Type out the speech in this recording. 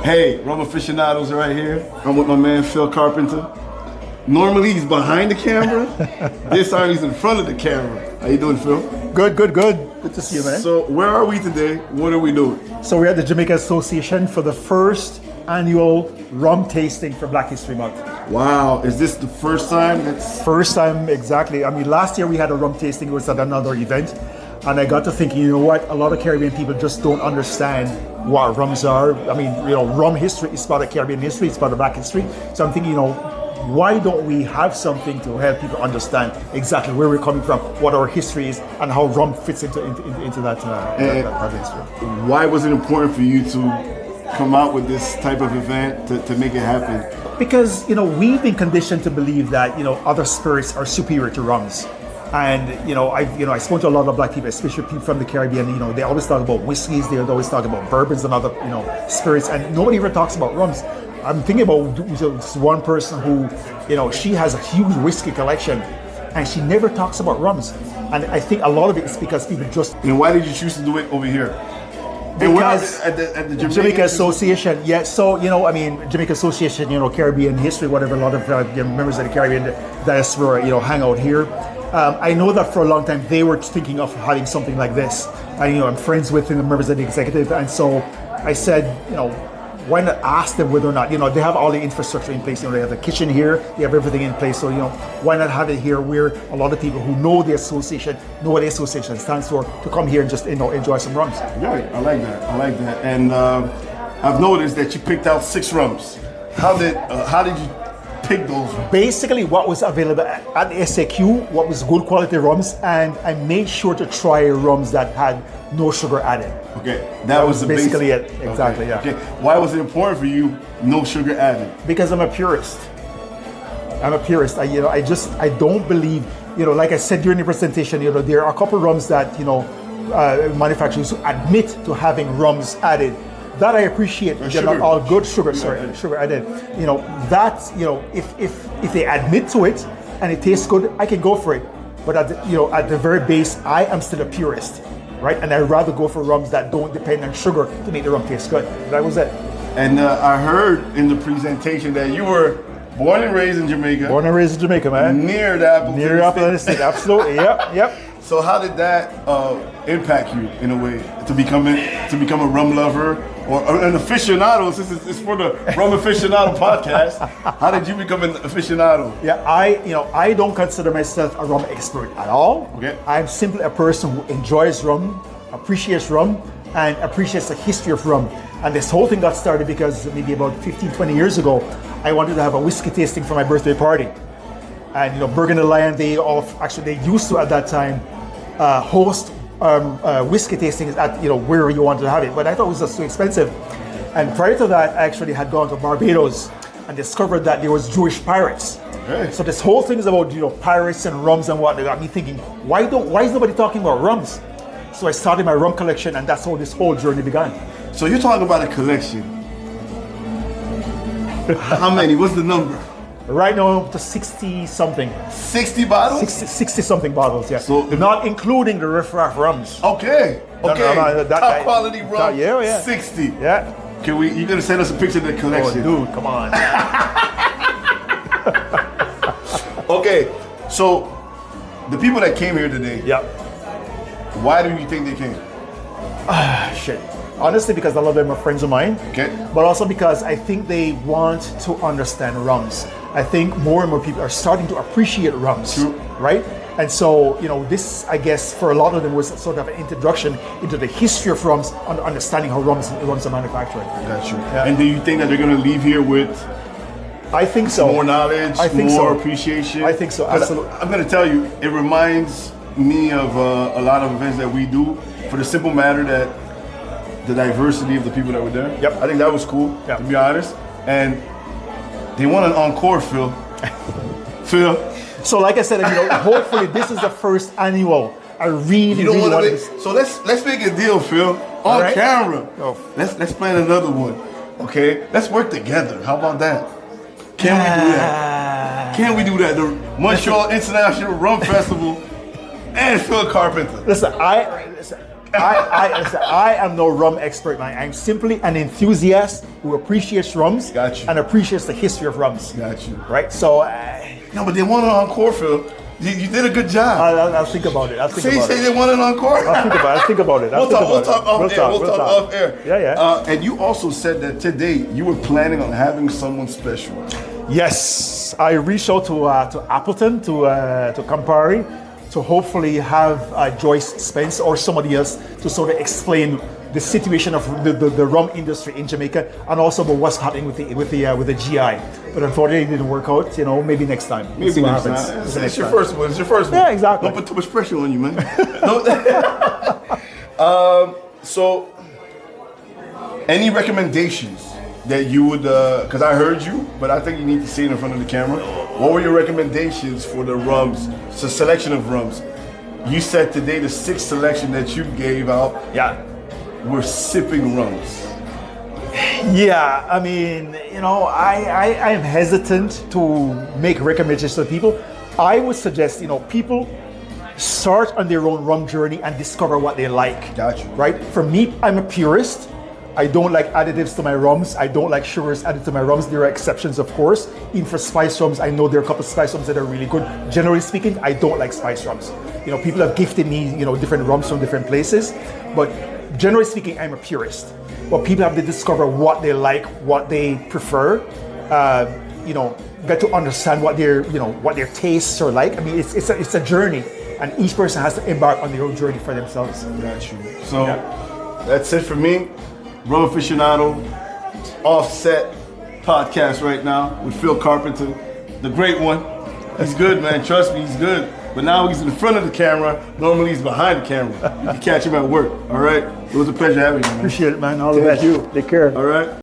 Hey, Rhum Aficionados right here. I'm with my man Phil Carpenter. Normally he's behind the camera. This time he's in front of the camera. How you doing, Phil? Good. Good to see you, man. So where are we today? What are we doing? So we're at the Jamaica Association for the first annual rum tasting for Black History Month. Wow, is this the first time? First time, exactly. I mean, last year we had a rum tasting. It was at another event. And I got to thinking, you know what? A lot of Caribbean people just don't understand what rums are. I mean, rum history is part of Caribbean history. It's part of Black history. So I'm thinking, why don't we have something to help people understand exactly where we're coming from, what our history is, and how rum fits into that part of history. Why was it important for you to come out with this type of event to make it happen? Because, we've been conditioned to believe that, other spirits are superior to rums. And I spoke to a lot of Black people, especially people from the Caribbean. They always talk about whiskeys, they always talk about bourbons and other spirits, and nobody ever talks about rums. I'm thinking about this one person who, she has a huge whiskey collection, and she never talks about rums. And I think a lot of it is because people just. And why did you choose to do it over here? Because at the Jamaica Association, yeah. So Jamaica Association, Caribbean history, whatever. A lot of members of the Caribbean diaspora, hang out here. I know that for a long time they were thinking of having something like this. I'm friends with the members of the executive, and so I said, why not ask them whether or not, they have all the infrastructure in place. They have the kitchen here, they have everything in place. So, why not have it here where a lot of people who know the association, know what the association stands for, to come here and just, enjoy some rums. Yeah, I like that. And I've noticed that you picked out 6 rums. How did you pick those? Basically, what was available at the SAQ, what was good quality rums, and I made sure to try rums that had no sugar added. Okay, that was basically it. Exactly, okay. yeah. Okay, why was it important for you, no sugar added? Because I'm a purist. I don't believe, like I said during the presentation, there are a couple rums that, manufacturers admit to having rums added. That I appreciate. They're not all good sugar added. If they admit to it and it tastes good, I can go for it. But at the very base, I am still a purist, right? And I'd rather go for rums that don't depend on sugar to make the rum taste good. That was it. And I heard in the presentation that you were born and raised in Jamaica. Born and raised in Jamaica, man. Near the Appleton State. Absolutely. Yep. So how did that impact you in a way to become a rum lover or an aficionado? Since it's for the Rhum Aficionado podcast, how did you become an aficionado? Yeah, I don't consider myself a rum expert at all. Okay. I'm simply a person who enjoys rum, appreciates rum, and appreciates the history of rum. And this whole thing got started because maybe about 15, 20 years ago, I wanted to have a whiskey tasting for my birthday party. And Burgundy Lion, they used to at that time host whiskey tastings at where you wanted to have it, but I thought it was just too expensive. And prior to that, I actually had gone to Barbados and discovered that there was Jewish pirates. Okay. So this whole thing is about pirates and rums and what. That got me thinking, why is nobody talking about rums? So I started my rum collection, and that's how this whole journey began. So you're talking about a collection. How many? What's the number? Right now, to 60 something. 60 bottles? 60 something bottles, yeah. So not including the riff-raff rums. Okay. No, Top quality rum. Yeah. 60. Yeah. You're gonna send us a picture of the collection? Oh, dude, come on. Okay, so the people that came here today. Yeah. Why do you think they came? Shit. Honestly, because a lot of them are friends of mine. Okay. But also because I think they want to understand rums. I think more and more people are starting to appreciate rums. True. Right? And so, this, I guess, for a lot of them was sort of an introduction into the history of rums and understanding how rums are manufactured. Got you. Yeah. And do you think that they're going to leave here with I think so. more knowledge, I think more so. appreciation? I think so, absolutely. I'm going to tell you, it reminds me of a lot of events that we do for the simple matter that the diversity of the people that were there. Yep. I think that was cool, Yep. to be honest. And they want an encore, Phil. Phil. So like I said, hopefully this is the first annual. I really want to. So let's make a deal, Phil, on right. camera. Oh. Let's plan another one. Okay, let's work together. How about that? Can we do that? Can we do that? The Montreal International Rum Festival and Phil Carpenter. Listen, I am no rum expert, man. I'm simply an enthusiast who appreciates rums Got you. and appreciates the history of rums. Got you. Right? So, No, but they won it on encore, Phil. You did a good job. I'll think about it. Say they won it on court. I'll think about it. We'll talk off air. Yeah. And you also said that today you were planning on having someone special. Yes, I reached out to Appleton, to Campari, to hopefully have Joyce Spence or somebody else to sort of explain the situation of the rum industry in Jamaica and also about what's happening with the GI. But unfortunately, it didn't work out. You know, maybe next time. Maybe next time. It's your first one. It's your first one. Yeah, exactly. Don't put too much pressure on you, man. So, any recommendations that you would? Because I heard you, but I think you need to see it in front of the camera. What were your recommendations for the rums? It's a selection of rums. You said today the 6th selection that you gave out. Yeah. Were sipping rums. Yeah, I mean, you know, I am hesitant to make recommendations to people. I would suggest, you know, people start on their own rum journey and discover what they like. Gotcha. Right? For me, I'm a purist. I don't like additives to my rums. I don't like sugars added to my rums. There are exceptions, of course. Even for spice rums, I know there are a couple of spice rums that are really good. Generally speaking, I don't like spice rums. You know, people have gifted me, you know, different rums from different places, but generally speaking, I'm a purist. But people have to discover what they like, what they prefer. You know, get to understand what their tastes are like. I mean, it's a journey, and each person has to embark on their own journey for themselves. Got you. So that's it for me. Rhum Aficionado, Offset podcast right now with Phil Carpenter, the great one. He's good, man. Trust me, he's good. But now he's in the front of the camera. Normally he's behind the camera. You can catch him at work. All right. It was a pleasure having you, man. Appreciate it, man. All the best. Thank you. Take care. All right.